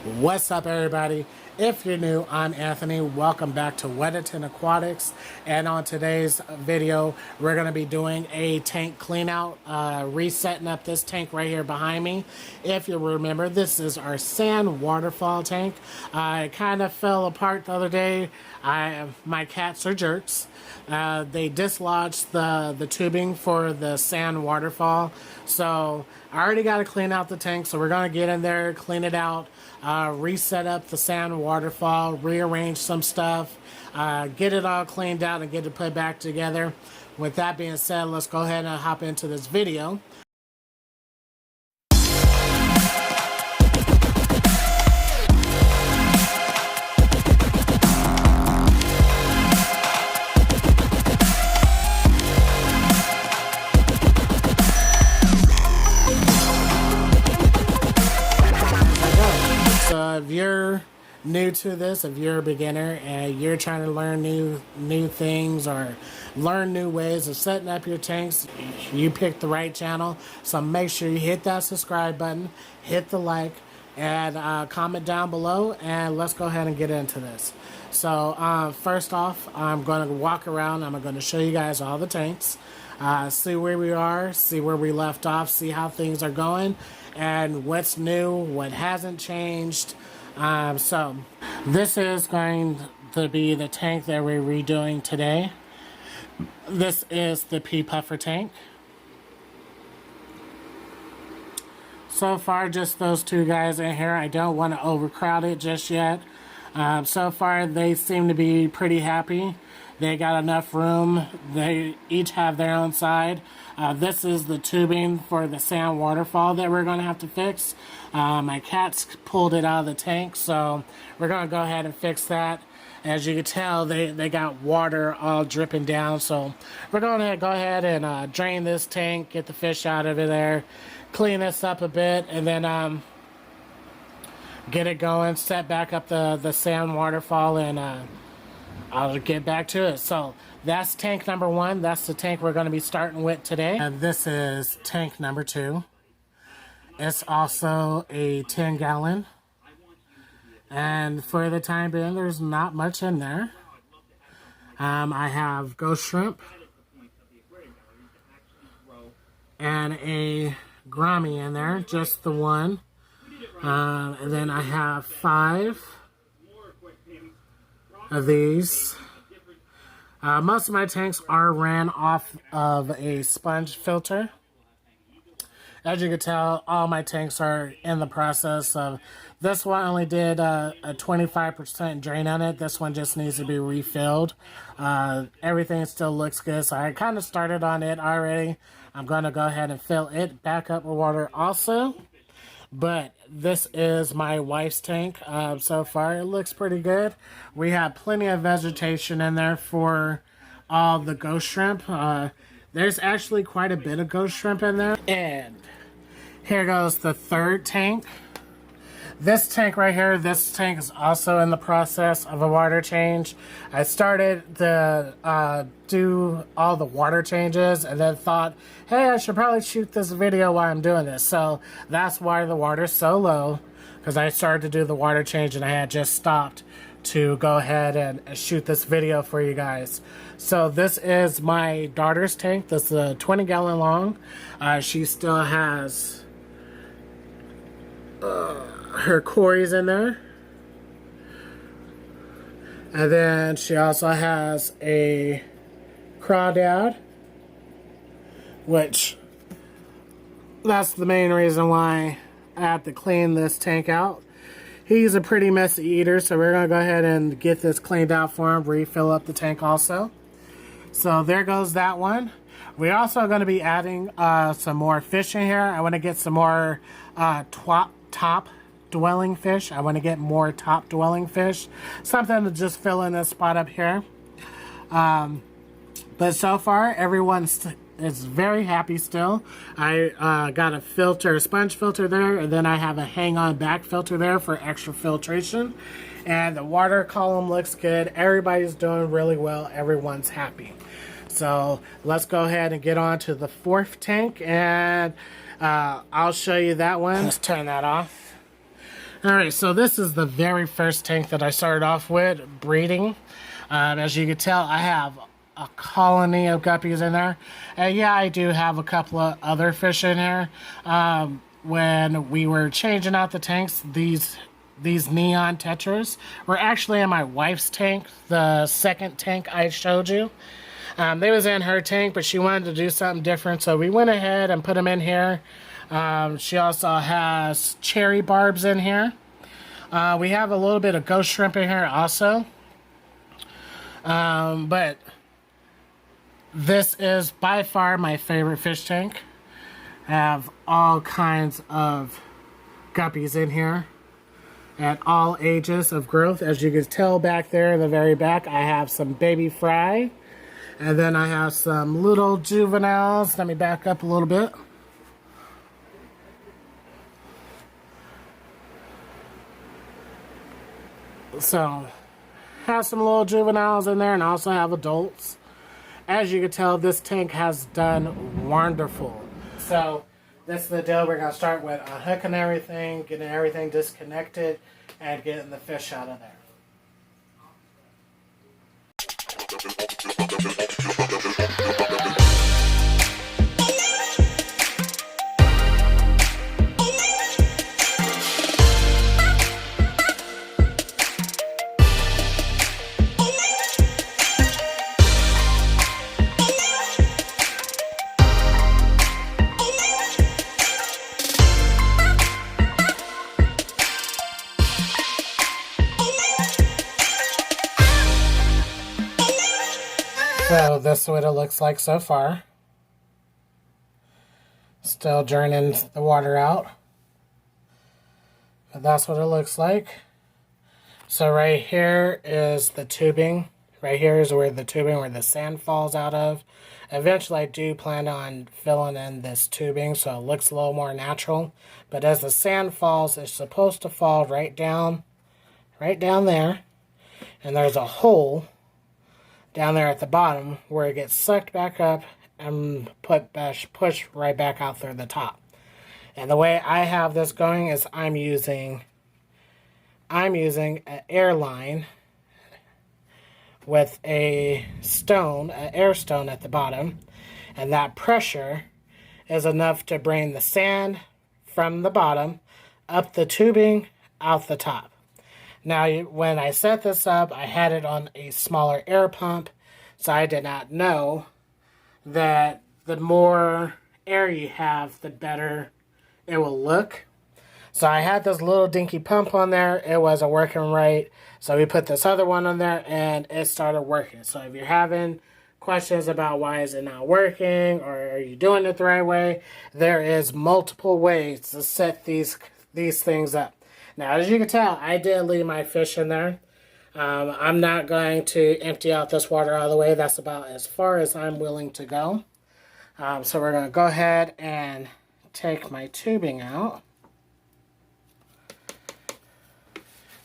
What's up, everybody? If you're new, I'm Anthony. Welcome back to Waterfall Aquatics. And on today's video, we're going to be doing a tank clean out, resetting up this tank right here behind me. If you remember, this is our sand waterfall tank. It kind of fell apart the other day. My cats are jerks. They dislodged the tubing for the sand waterfall. So I already got to clean out the tank. So we're going to get in there, clean it out. Reset up the sand waterfall, rearrange some stuff, get it all cleaned out and get it put back together. With that being said, let's go ahead and hop into this video. So if you're new to this, if you're a beginner and you're trying to learn new things or learn new ways of setting up your tanks, you picked the right channel. So make sure you hit that subscribe button, hit the like, and comment down below, and let's go ahead and get into this. So first off, I'm going to walk around. I'm going to show you guys all the tanks, see where we are, see where we left off, see how things are going, and what's new, what hasn't changed. So this is going to be the tank that we're redoing today. This is the pea puffer tank. So far, just those two guys in here. I don't want to overcrowd it just yet. So far, they seem to be pretty happy. They got enough room. They each have their own side. This is the tubing for the sand waterfall that we're going to have to fix. My cats pulled it out of the tank, so we're going to go ahead and fix that. As you can tell, they got water all dripping down, so we're going to go ahead and drain this tank, get the fish out of it there, clean this up a bit, and then get it going, set back up the sand waterfall, and I'll get back to it. So that's tank number one. That's the tank we're going to be starting with today. And this is tank number two. It's also a 10-gallon. And for the time being, there's not much in there. I have ghost shrimp and a gourmet in there, just the one. And then I have 5 of these. Most of my tanks are ran off of a sponge filter. As you can tell, all my tanks are in the process of, this one only did a 25% drain on it. This one just needs to be refilled. Everything still looks good, so I kind of started on it already. I'm going to go ahead and fill it back up with water also. But this is my wife's tank. So far, it looks pretty good. We have plenty of vegetation in there for all the ghost shrimp. There's actually quite a bit of ghost shrimp in there. And here goes the third tank. This tank right here, this tank is also in the process of a water change. I started to do all the water changes and then thought, hey, I should probably shoot this video while I'm doing this. So that's why the water's so low, because I started to do the water change and I had just stopped to go ahead and shoot this video for you guys. So this is my daughter's tank. This is a 20-gallon long. She still has her cories in there, and then she also has a crawdad, which that's the main reason why I have to clean this tank out. He's a pretty messy eater, so we're gonna go ahead and get this cleaned out for him, refill up the tank also. So there goes that one. We're also going to be adding some more fish in here. I want to get some more top dwelling fish. I want to get more top dwelling fish. Something to just fill in this spot up here. But so far, everyone is very happy still. I got a filter, a sponge filter there, and then I have a hang-on back filter there for extra filtration. And the water column looks good. Everybody's doing really well. Everyone's happy. So let's go ahead and get on to the fourth tank, and I'll show you that one. Let's turn that off. Alright, so this is the very first tank that I started off with, breeding. As you can tell, I have a colony of guppies in there. And yeah, I do have a couple of other fish in here. When we were changing out the tanks, these neon tetras were actually in my wife's tank, the second tank I showed you. They was in her tank, but she wanted to do something different, so we went ahead and put them in here. She also has cherry barbs in here. We have a little bit of ghost shrimp in here also. But this is by far my favorite fish tank. I have all kinds of guppies in here at all ages of growth. As you can tell back there in the very back, I have some baby fry. And then I have some little juveniles. Let me back up a little bit. So, have some little juveniles in there and also have adults. As you can tell, this tank has done wonderful. So, this is the deal. We're going to start with unhooking everything, getting everything disconnected, and getting the fish out of there. So this is what it looks like so far. Still draining the water out. But that's what it looks like. So right here is the tubing. Right here is where the tubing, where the sand falls out of. Eventually I do plan on filling in this tubing so it looks a little more natural. But as the sand falls, it's supposed to fall right down there. And there's a hole down there at the bottom where it gets sucked back up and pushed right back out through the top. And the way I have this going is I'm using an air line with a stone, an air stone at the bottom, and that pressure is enough to bring the sand from the bottom up the tubing out the top. Now, when I set this up, I had it on a smaller air pump, so I did not know that the more air you have, the better it will look. So I had this little dinky pump on there. It wasn't working right, so we put this other one on there, and it started working. So if you're having questions about why is it not working, or are you doing it the right way, there is multiple ways to set these things up. Now, as you can tell, I did leave my fish in there. I'm not going to empty out this water all the way. That's about as far as I'm willing to go. So we're going to go ahead and take my tubing out.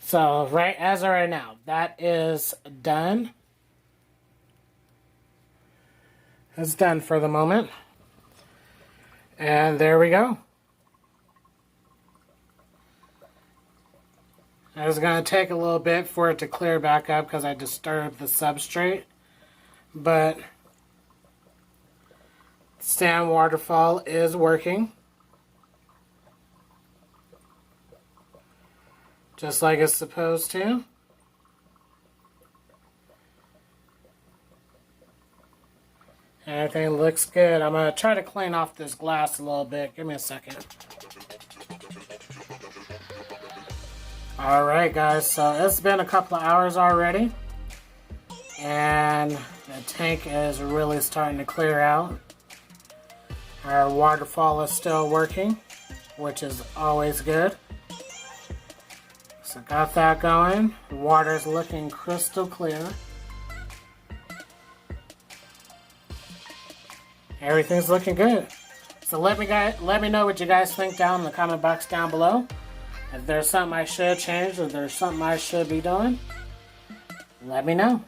So as of right now, that is done. It's done for the moment. And there we go. It's going to take a little bit for it to clear back up because I disturbed the substrate. But sand waterfall is working. Just like it's supposed to. Everything looks good. I'm going to try to clean off this glass a little bit. Give me a second. Alright guys, so it's been a couple of hours already. And the tank is really starting to clear out. Our waterfall is still working, which is always good. So got that going. The water's looking crystal clear. Everything's looking good. So let me know what you guys think down in the comment box down below. If there's something I should change, or there's something I should be doing, let me know.